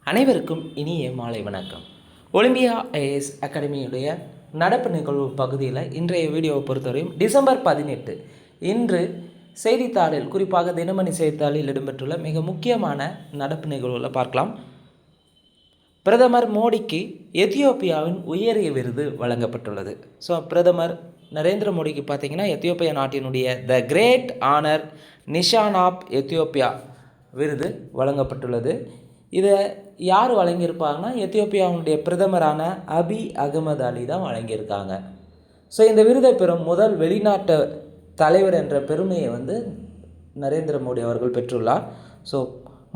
அனைவருக்கும் இனிய மாலை வணக்கம். ஒலிம்பியா ஐஏஎஸ் அகாடமியுடைய நடப்பு நிகழ்வு பகுதியில் இன்றைய வீடியோவை பொறுத்தவரையும் டிசம்பர் 18 இன்று செய்தித்தாளில், குறிப்பாக தினமணி செய்தித்தாளில் இடம்பெற்றுள்ள மிக முக்கியமான நடப்பு நிகழ்வுகளை பார்க்கலாம். பிரதமர் மோடிக்கு எத்தியோப்பியாவின் உயரிய விருது வழங்கப்பட்டுள்ளது. ஸோ பிரதமர் நரேந்திர மோடிக்கு பார்த்திங்கன்னா எத்தியோப்பியா நாட்டினுடைய the great honour Nishan of Ethiopia விருது வழங்கப்பட்டுள்ளது. இதை யார் வழங்கியிருப்பாங்கன்னா எத்தியோப்பியாவுடைய பிரதமரான அபி அகமது அலி தான் வழங்கியிருக்காங்க. ஸோ இந்த விருதை பெறும் முதல் வெளிநாட்டு தலைவர் என்ற பெருமையை நரேந்திர மோடி அவர்கள் பெற்றுள்ளார். ஸோ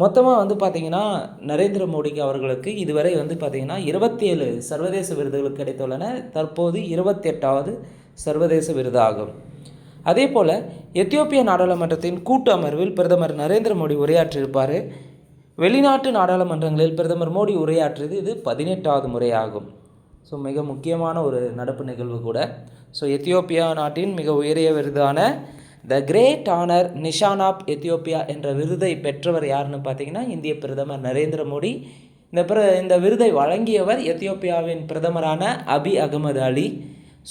மொத்தமாக பார்த்திங்கன்னா நரேந்திர மோடிக்கு அவர்களுக்கு இதுவரை பார்த்திங்கன்னா 27 சர்வதேச விருதுகள் கிடைத்துள்ளன. தற்போது 28வது சர்வதேச விருதாகும். அதே போல் எத்தியோப்பிய நாடாளுமன்றத்தின் கூட்டு அமர்வில் பிரதமர் நரேந்திர மோடி உரையாற்றியிருப்பார். வெளிநாட்டு நாடாளுமன்றங்களில் பிரதமர் மோடி உரையாற்றியது இது 18வது முறையாகும். ஸோ மிக முக்கியமான ஒரு நடப்பு நிகழ்வு கூட. ஸோ எத்தியோப்பியா நாட்டின் மிக உயரிய விருதான the great honour Nishan of Ethiopia என்ற விருதை பெற்றவர் யாருன்னு பார்த்தீங்கன்னா இந்திய பிரதமர் நரேந்திர மோடி. இந்த விருதை வழங்கியவர் எத்தியோப்பியாவின் பிரதமரான அபி அகமது அலி.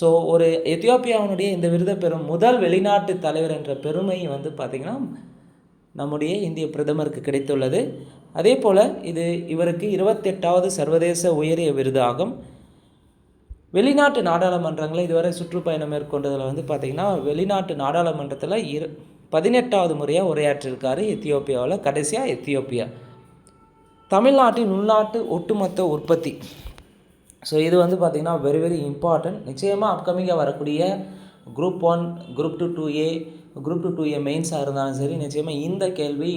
ஸோ ஒரு எத்தியோப்பியாவினுடைய இந்த விருதை பெறும் முதல் வெளிநாட்டு தலைவர் என்ற பெருமை பார்த்திங்கன்னா நம்முடைய இந்திய பிரதமருக்கு கிடைத்துள்ளது. அதே போல் இது இவருக்கு 28வது சர்வதேச உயரிய விருது ஆகும். வெளிநாட்டு நாடாளுமன்றங்களை இதுவரை சுற்றுப்பயணம் மேற்கொண்டதில் பார்த்திங்கன்னா வெளிநாட்டு நாடாளுமன்றத்தில் 18வது முறையாக உரையாற்றியிருக்காரு எத்தியோப்பியாவில். கடைசியாக எத்தியோப்பியா தமிழ்நாட்டின் உள்நாட்டு ஒட்டுமொத்த உற்பத்தி. ஸோ இது பார்த்திங்கன்னா வெரி வெரி இம்பார்ட்டன்ட். நிச்சயமாக அப்கமிங்காக வரக்கூடிய group 1, group 2 2A, group 2 2A மெயின்ஸாக இருந்தாலும் சரி, நிச்சயமாக இந்த கேள்வி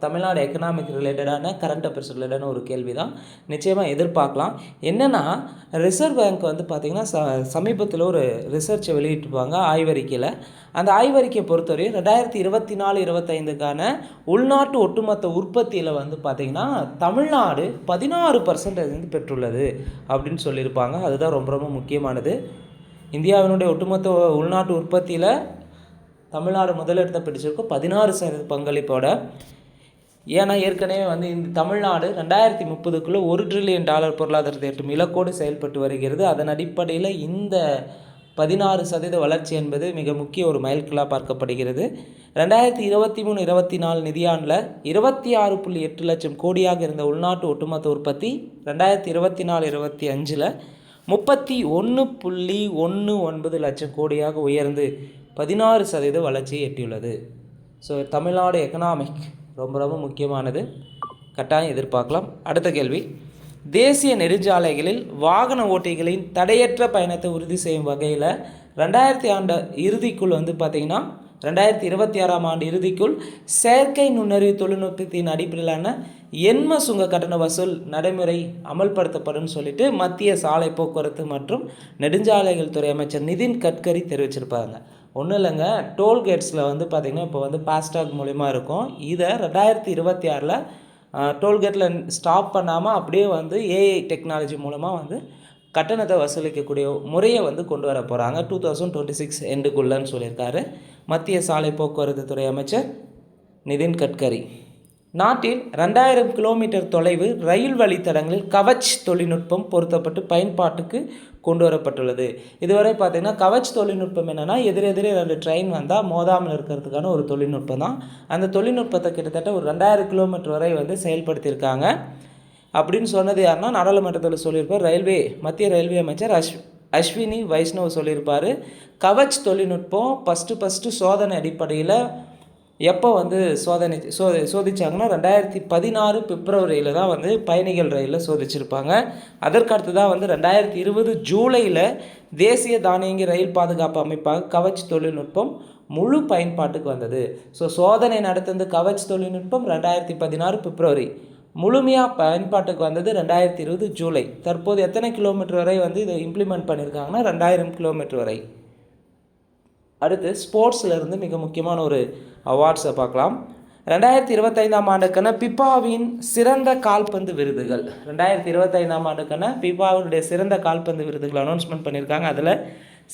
தமிழ்நாடு எக்கனாமிக் ரிலேட்டடான கரண்ட் அஃபேர்ஸ் ரிலேட்டடான ஒரு கேள்வி தான் நிச்சயமாக எதிர்பார்க்கலாம். என்னென்னா ரிசர்வ் பேங்க் பார்த்திங்கன்னா சமீபத்தில் ஒரு ரிசர்ச்சை வெளியிட்டிருப்பாங்க ஆய்வறிக்கையில். அந்த ஆய்வறிக்கையை பொறுத்தவரை 2024-25க்கான உள்நாட்டு ஒட்டுமொத்த உற்பத்தியில் பார்த்திங்கன்னா தமிழ்நாடு 16% பெற்றுள்ளது அப்படின்னு சொல்லியிருப்பாங்க. அதுதான் ரொம்ப ரொம்ப முக்கியமானது. இந்தியாவினுடைய ஒட்டுமொத்த உள்நாட்டு உற்பத்தியில் தமிழ்நாடு முதலிடத்தை பிடிச்சிருக்கும் 16% பங்களிப்போட. ஏன்னா ஏற்கனவே இந்த தமிழ்நாடு 2030க்குள்ளே $1 trillion பொருளாதாரத்தை எட்டும் இலக்கோடு செயல்பட்டு வருகிறது. அதன் அடிப்படையில் இந்த 16% வளர்ச்சி என்பது மிக முக்கிய ஒரு மைல்கல்லாக பார்க்கப்படுகிறது. 2023-24 நிதியாண்டில் 26.8 லட்சம் கோடியாக இருந்த உள்நாட்டு ஒட்டுமொத்த உற்பத்தி 2024-25 31.19 லட்சம் கோடியாக உயர்ந்து 16% வளர்ச்சியை எட்டியுள்ளது. ஸோ தமிழ்நாடு எக்கனாமிக் ரொம்ப ரொம்ப முக்கியமானது, கட்டாயம் எதிர்பார்க்கலாம். அடுத்த கேள்வி, தேசிய நெடுஞ்சாலைகளில் வாகன ஓட்டிகளின் தடையற்ற பயணத்தை உறுதி செய்யும் வகையில் 2000 இறுதிக்குள் பார்த்திங்கன்னா 2026ஆம் ஆண்டு இறுதிக்குள் செயற்கை நுண்ணறிவு தொழில்நுட்பத்தின் அடிப்படையிலான எண்ம சுங்க கட்டண வசூல் நடைமுறை அமல்படுத்தப்படும் சொல்லிட்டு மத்திய சாலை போக்குவரத்து மற்றும் நெடுஞ்சாலைகள் துறை அமைச்சர் நிதின் கட்கரி தெரிவிச்சிருப்பாங்க. ஒன்றும் இல்லைங்க, டோல்கேட்ஸில் பார்த்திங்கன்னா இப்போ பாஸ்டாக் மூலிமா இருக்கும். இதை 2026 டோல்கேட்டில் ஸ்டாப் பண்ணாமல் அப்படியே ஏஐ டெக்னாலஜி மூலமாக கட்டணத்தை வசூலிக்கக்கூடிய முறையை கொண்டு வர போகிறாங்க 2026 எண்டுக்குள்ளன்னு சொல்லியிருக்காரு மத்திய சாலை போக்குவரத்து துறை அமைச்சர் நிதின் கட்கரி. நாட்டில் 2000 கிலோமீட்டர் தொலைவு ரயில் வழித்தடங்களில் கவச் தொழில்நுட்பம் பொருத்தப்பட்டு பயன்பாட்டுக்கு கொண்டு வரப்பட்டுள்ளது. இதுவரை பார்த்திங்கன்னா கவச் தொழில்நுட்பம் என்னென்னா எதிரெதிரே 2 ட்ரெயின் வந்தால் மோதாமல் இருக்கிறதுக்கான ஒரு தொழில்நுட்பம் தான். அந்த தொழில்நுட்பத்தை கிட்டத்தட்ட ஒரு 2000 கிலோமீட்டர் வரை செயல்படுத்தியிருக்காங்க. அப்படின்னு சொன்னது யாருன்னா நாடாளுமன்றத்தில் சொல்லியிருப்பார் மத்திய ரயில்வே அமைச்சர் அஸ்வினி வைஷ்ணவ் சொல்லியிருப்பார். கவச் தொழில்நுட்பம் ஃபஸ்ட்டு சோதனை அடிப்படையில் எப்போ சோதிச்சாங்கன்னா 2016 பிப்ரவரியில் தான் பயணிகள் ரயிலில் சோதிச்சிருப்பாங்க. அதற்கடுத்து தான் 2020 ஜூலையில் தேசிய தானியங்கி ரயில் பாதுகாப்பு அமைப்பாக கவச் தொழில்நுட்பம் முழு பயன்பாட்டுக்கு வந்தது. ஸோ சோதனை நடத்துவது கவச் தொழில்நுட்பம் 2016 பிப்ரவரி, முழுமையாக பயன்பாட்டுக்கு வந்தது 2020 ஜூலை. தற்போது எத்தனை கிலோமீட்டர் வரை இதை இம்ப்ளிமெண்ட் பண்ணியிருக்காங்கன்னா 2000 கிலோமீட்டர் வரை. அடுத்து ஸ்போர்ட்ஸில் மிக முக்கியமான ஒரு அவார்ட்ஸை பார்க்கலாம். 2025ஆம் ஆண்டுக்கான பிபாவின் சிறந்த கால்பந்து விருதுகள், 2025ஆம் ஆண்டுக்கான பிபாவுடைய சிறந்த கால்பந்து விருதுகள் அனௌன்ஸ்மெண்ட் பண்ணியிருக்காங்க. அதில்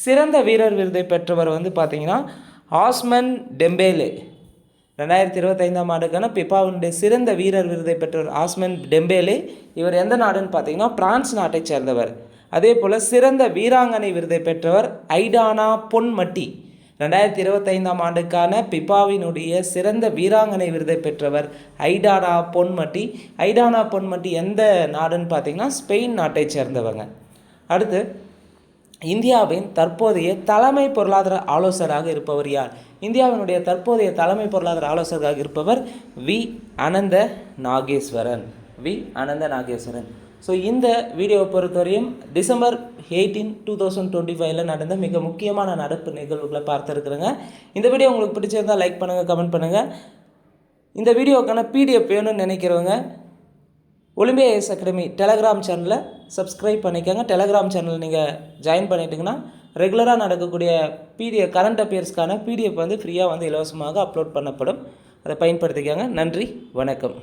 சிறந்த வீரர் விருதை பெற்றவர் பார்த்திங்கன்னா ஆஸ்மன் டெம்பேலே. 2025ஆம் ஆண்டுக்கான பிபாவினுடைய சிறந்த வீரர் விருதை பெற்றவர் ஆஸ்மன் டெம்பேலே. இவர் எந்த நாடுன்னு பார்த்தீங்கன்னா பிரான்ஸ் நாட்டை சேர்ந்தவர். அதே போல் சிறந்த வீராங்கனை விருதை பெற்றவர் ஐடானா பொன்மட்டி. 2025ஆம் ஆண்டுக்கான பிபாவினுடைய சிறந்த வீராங்கனை விருதை பெற்றவர் ஐடானா பொன்மட்டி. ஐடானா பொன்மட்டி எந்த நாடுன்னு பார்த்தீங்கன்னா ஸ்பெயின் நாட்டை சேர்ந்தவங்க. அடுத்து, இந்தியாவின் தற்போதைய தலைமை பொருளாதார ஆலோசகராக இருப்பவர் யார்? இந்தியாவினுடைய தற்போதைய தலைமை பொருளாதார ஆலோசகராக இருப்பவர் வி அனந்த நாகேஸ்வரன். ஸோ இந்த வீடியோவை பொறுத்தவரையும் டிசம்பர் 18, 2025 நடந்த மிக முக்கியமான நடப்பு நிகழ்வுகளை பார்த்துருக்குறேங்க. இந்த வீடியோ உங்களுக்கு பிடிச்சிருந்தால் லைக் பண்ணுங்கள், கமெண்ட் பண்ணுங்கள். இந்த வீடியோக்கான பிடிஎஃப் வேணும்னு நினைக்கிறவங்க ஒலிம்பியா ஐஏஎஸ் அகாடமி டெலகிராம் சேனலை சப்ஸ்கிரைப் பண்ணிக்கோங்க. டெலகிராம் சேனல் நீங்கள் ஜாயின் பண்ணிட்டீங்கன்னா ரெகுலராக நடக்கக்கூடிய பிடிஎஃப் கரண்ட் அஃபேர்ஸ்க்கான பிடிஎஃப் ஃப்ரீயாக இலவசமாக அப்லோட் பண்ணப்படும். அதை பயன்படுத்திக்கோங்க. நன்றி, வணக்கம்.